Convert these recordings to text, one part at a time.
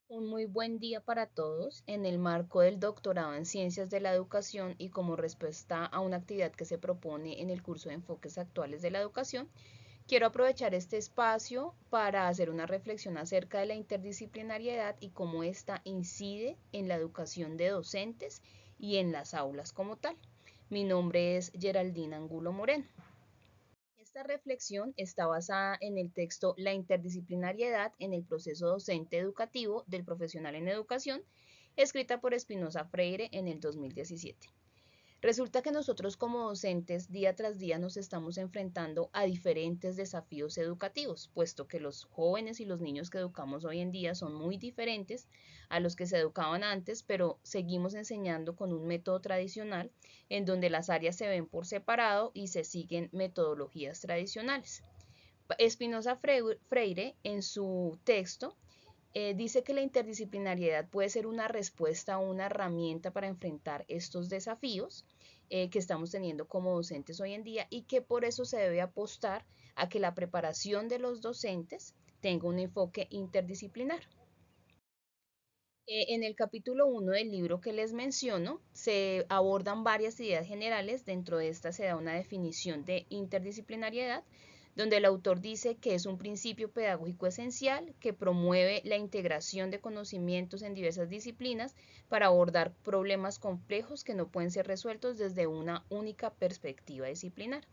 Un muy buen día para todos. En el marco del doctorado en Ciencias de la Educación y como respuesta a una actividad que se propone en el curso de Enfoques Actuales de la Educación, quiero aprovechar este espacio para hacer una reflexión acerca de la interdisciplinariedad y cómo ésta incide en la educación de docentes y en las aulas como tal. Mi nombre es Geraldine Angulo Moreno. Esta reflexión está basada en el texto La interdisciplinariedad en el proceso docente educativo del profesional en educación, escrita por Espinosa Freire en el 2017. Resulta que nosotros como docentes día tras día nos estamos enfrentando a diferentes desafíos educativos, puesto que los jóvenes y los niños que educamos hoy en día son muy diferentes a los que se educaban antes, pero seguimos enseñando con un método tradicional en donde las áreas se ven por separado y se siguen metodologías tradicionales. Espinosa Freire, en su texto, dice que la interdisciplinariedad puede ser una respuesta o una herramienta para enfrentar estos desafíos que estamos teniendo como docentes hoy en día y que por eso se debe apostar a que la preparación de los docentes tenga un enfoque interdisciplinar. En el capítulo 1 del libro que les menciono, se abordan varias ideas generales. Dentro de esta se da una definición de interdisciplinariedad, donde el autor dice que es un principio pedagógico esencial que promueve la integración de conocimientos en diversas disciplinas para abordar problemas complejos que no pueden ser resueltos desde una única perspectiva disciplinar.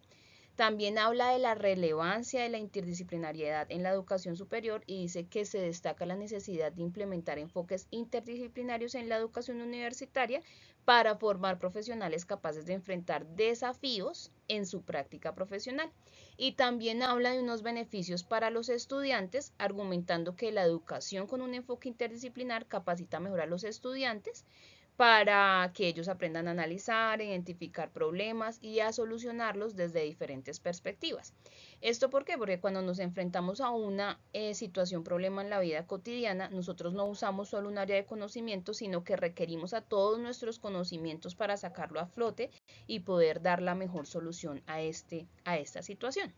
También habla de la relevancia de la interdisciplinariedad en la educación superior y dice que se destaca la necesidad de implementar enfoques interdisciplinarios en la educación universitaria para formar profesionales capaces de enfrentar desafíos en su práctica profesional. Y también habla de unos beneficios para los estudiantes, argumentando que la educación con un enfoque interdisciplinar capacita mejor a los estudiantes para que ellos aprendan a analizar, a identificar problemas y a solucionarlos desde diferentes perspectivas. ¿Esto por qué? Porque cuando nos enfrentamos a una situación, problema en la vida cotidiana, nosotros no usamos solo un área de conocimiento, sino que requerimos a todos nuestros conocimientos para sacarlo a flote y poder dar la mejor solución a esta situación.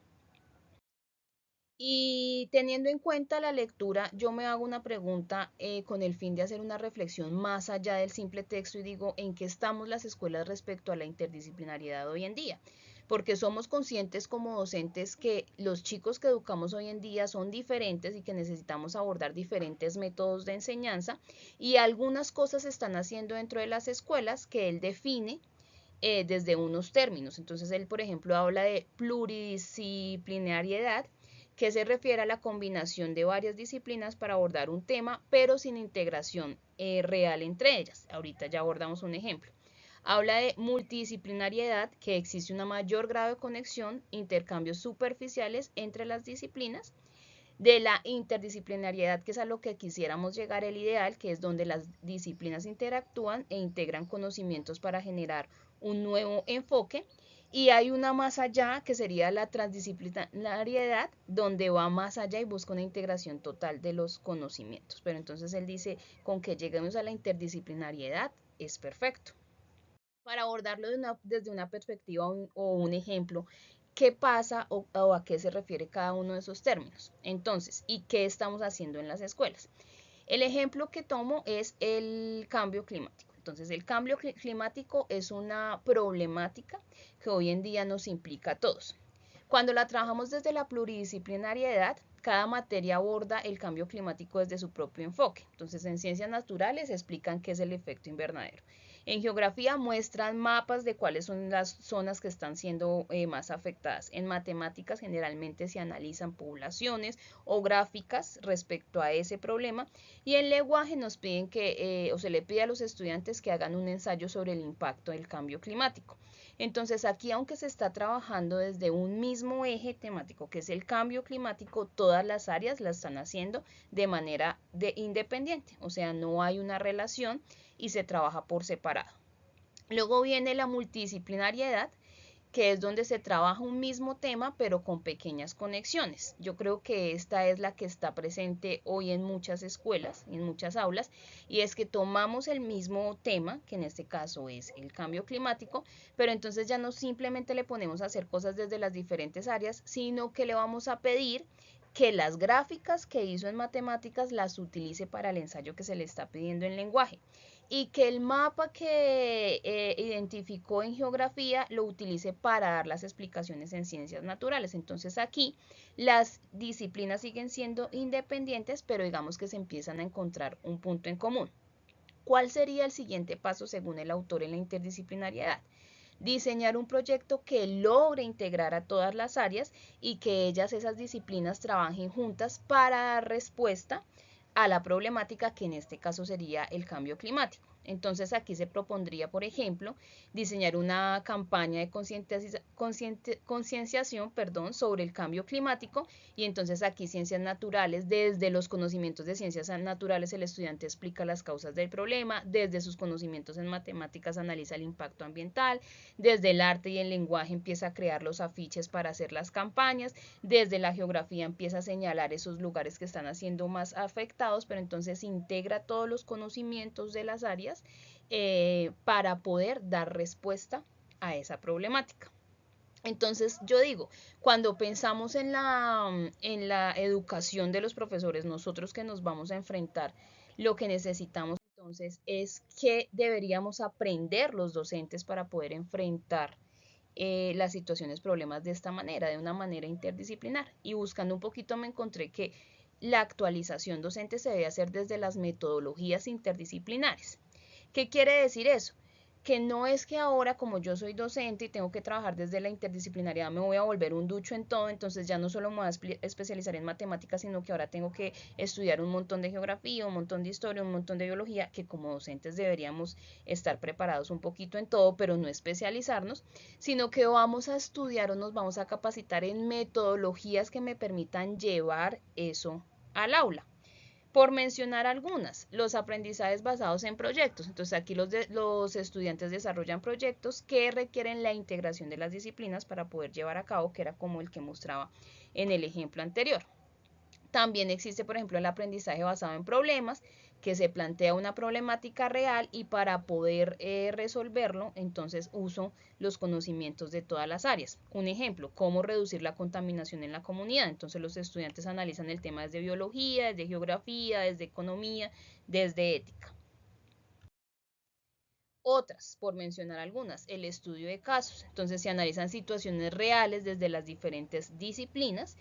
Y teniendo en cuenta la lectura, yo me hago una pregunta con el fin de hacer una reflexión más allá del simple texto y digo, ¿en qué estamos las escuelas respecto a la interdisciplinariedad hoy en día? Porque somos conscientes como docentes que los chicos que educamos hoy en día son diferentes y que necesitamos abordar diferentes métodos de enseñanza y algunas cosas se están haciendo dentro de las escuelas que él define desde unos términos. Entonces él, por ejemplo, habla de pluridisciplinariedad, que se refiere a la combinación de varias disciplinas para abordar un tema, pero sin integración real entre ellas. Ahorita ya abordamos un ejemplo. Habla de multidisciplinariedad, que existe una mayor grado de conexión, intercambios superficiales entre las disciplinas, de la interdisciplinariedad, que es a lo que quisiéramos llegar, el ideal, que es donde las disciplinas interactúan e integran conocimientos para generar un nuevo enfoque. Y hay una más allá, que sería la transdisciplinariedad, donde va más allá y busca una integración total de los conocimientos. Pero entonces él dice, con que lleguemos a la interdisciplinariedad es perfecto. Para abordarlo desde una perspectiva o un ejemplo, qué pasa o a qué se refiere cada uno de esos términos. Entonces, ¿y qué estamos haciendo en las escuelas? El ejemplo que tomo es el cambio climático. Entonces, el cambio climático es una problemática que hoy en día nos implica a todos. Cuando la trabajamos desde la pluridisciplinariedad, cada materia aborda el cambio climático desde su propio enfoque. Entonces, en ciencias naturales explican qué es el efecto invernadero. En geografía muestran mapas de cuáles son las zonas que están siendo más afectadas. En matemáticas generalmente se analizan poblaciones o gráficas respecto a ese problema. Y en lenguaje nos piden o se le pide a los estudiantes que hagan un ensayo sobre el impacto del cambio climático. Entonces aquí, aunque se está trabajando desde un mismo eje temático, que es el cambio climático, todas las áreas la están haciendo de manera independiente, o sea, no hay una relación y se trabaja por separado. Luego viene la multidisciplinariedad, que es donde se trabaja un mismo tema pero con pequeñas conexiones. Yo creo que esta es la que está presente hoy en muchas escuelas, en muchas aulas, y es que tomamos el mismo tema, que en este caso es el cambio climático, pero entonces ya no simplemente le ponemos a hacer cosas desde las diferentes áreas, sino que le vamos a pedir que las gráficas que hizo en matemáticas las utilice para el ensayo que se le está pidiendo en lenguaje y que el mapa que identificó en geografía lo utilice para dar las explicaciones en ciencias naturales. Entonces aquí las disciplinas siguen siendo independientes, pero digamos que se empiezan a encontrar un punto en común. ¿Cuál sería el siguiente paso según el autor en la interdisciplinariedad? Diseñar un proyecto que logre integrar a todas las áreas y que esas disciplinas, trabajen juntas para dar respuesta a la problemática que en este caso sería el cambio climático. Entonces aquí se propondría, por ejemplo, diseñar una campaña de concienciación sobre el cambio climático, y entonces aquí ciencias naturales, desde los conocimientos de ciencias naturales el estudiante explica las causas del problema, desde sus conocimientos en matemáticas analiza el impacto ambiental, desde el arte y el lenguaje empieza a crear los afiches para hacer las campañas, desde la geografía empieza a señalar esos lugares que están siendo más afectados, pero entonces integra todos los conocimientos de las áreas para poder dar respuesta a esa problemática. Entonces yo digo, cuando pensamos en la educación de los profesores, nosotros que nos vamos a enfrentar, lo que necesitamos entonces es que deberíamos aprender los docentes para poder enfrentar las situaciones, problemas de esta manera, de una manera interdisciplinar. Y buscando un poquito me encontré que la actualización docente se debe hacer desde las metodologías interdisciplinares. ¿Qué quiere decir eso? Que no es que ahora, como yo soy docente y tengo que trabajar desde la interdisciplinariedad, me voy a volver un ducho en todo, entonces ya no solo me voy a especializar en matemáticas, sino que ahora tengo que estudiar un montón de geografía, un montón de historia, un montón de biología, que como docentes deberíamos estar preparados un poquito en todo, pero no especializarnos, sino que vamos a estudiar o nos vamos a capacitar en metodologías que me permitan llevar eso al aula. Por mencionar algunas, los aprendizajes basados en proyectos. Entonces aquí los estudiantes desarrollan proyectos que requieren la integración de las disciplinas para poder llevar a cabo, que era como el que mostraba en el ejemplo anterior. También existe, por ejemplo, el aprendizaje basado en problemas, que se plantea una problemática real y para poder resolverlo, entonces uso los conocimientos de todas las áreas. Un ejemplo, cómo reducir la contaminación en la comunidad. Entonces los estudiantes analizan el tema desde biología, desde geografía, desde economía, desde ética. Otras, por mencionar algunas, el estudio de casos. Entonces se analizan situaciones reales desde las diferentes disciplinas,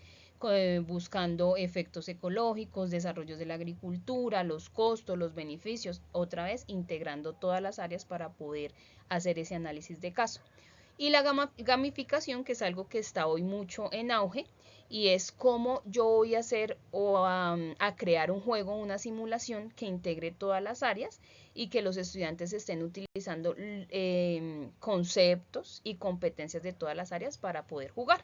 buscando efectos ecológicos, desarrollos de la agricultura, los costos, los beneficios, otra vez integrando todas las áreas para poder hacer ese análisis de caso. Y la gamificación, que es algo que está hoy mucho en auge, y es cómo yo voy a hacer o a crear un juego, una simulación que integre todas las áreas y que los estudiantes estén utilizando conceptos y competencias de todas las áreas para poder jugar.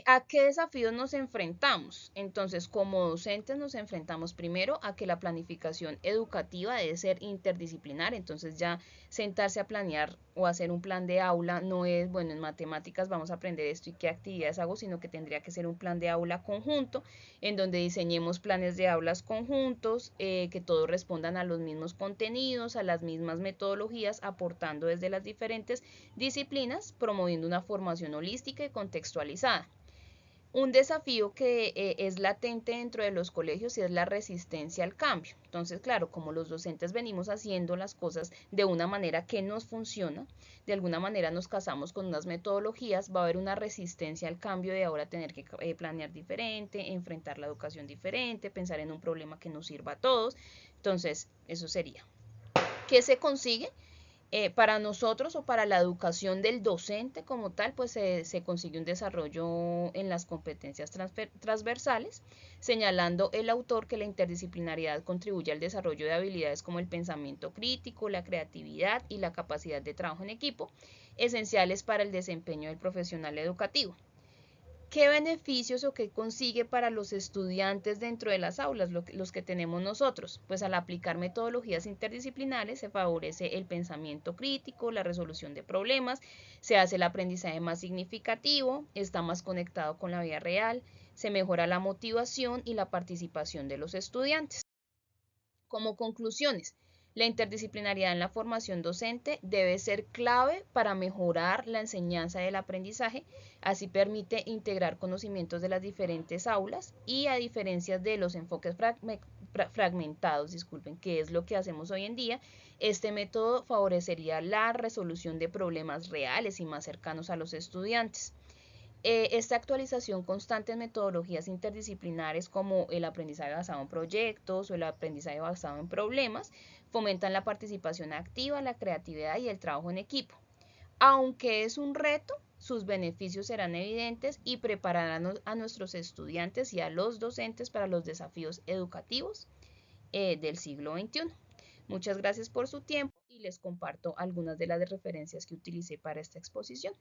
¿A qué desafíos nos enfrentamos? Entonces, como docentes nos enfrentamos primero a que la planificación educativa debe ser interdisciplinar, entonces ya sentarse a planear o hacer un plan de aula no es, bueno, en matemáticas vamos a aprender esto y qué actividades hago, sino que tendría que ser un plan de aula conjunto, en donde diseñemos planes de aulas conjuntos, que todos respondan a los mismos contenidos, a las mismas metodologías, aportando desde las diferentes disciplinas, promoviendo una formación holística y contextualizada. Un desafío que es latente dentro de los colegios y es la resistencia al cambio. Entonces, claro, como los docentes venimos haciendo las cosas de una manera que nos funciona, de alguna manera nos casamos con unas metodologías, va a haber una resistencia al cambio de ahora tener que planear diferente, enfrentar la educación diferente, pensar en un problema que nos sirva a todos. Entonces, eso sería. ¿Qué se consigue? Para nosotros o para la educación del docente como tal, pues se consigue un desarrollo en las competencias transversales, señalando el autor que la interdisciplinariedad contribuye al desarrollo de habilidades como el pensamiento crítico, la creatividad y la capacidad de trabajo en equipo, esenciales para el desempeño del profesional educativo. ¿Qué beneficios o qué consigue para los estudiantes dentro de las aulas, los que tenemos nosotros? Pues al aplicar metodologías interdisciplinares se favorece el pensamiento crítico, la resolución de problemas, se hace el aprendizaje más significativo, está más conectado con la vida real, se mejora la motivación y la participación de los estudiantes. Como conclusiones, La interdisciplinariedad en la formación docente debe ser clave para mejorar la enseñanza del aprendizaje, así permite integrar conocimientos de las diferentes aulas y a diferencia de los enfoques fragmentados, disculpen, que es lo que hacemos hoy en día, este método favorecería la resolución de problemas reales y más cercanos a los estudiantes. Esta actualización constante en metodologías interdisciplinares como el aprendizaje basado en proyectos o el aprendizaje basado en problemas fomentan la participación activa, la creatividad y el trabajo en equipo. Aunque es un reto, sus beneficios serán evidentes y prepararán a nuestros estudiantes y a los docentes para los desafíos educativos del siglo XXI. Muchas gracias por su tiempo y les comparto algunas de las referencias que utilicé para esta exposición.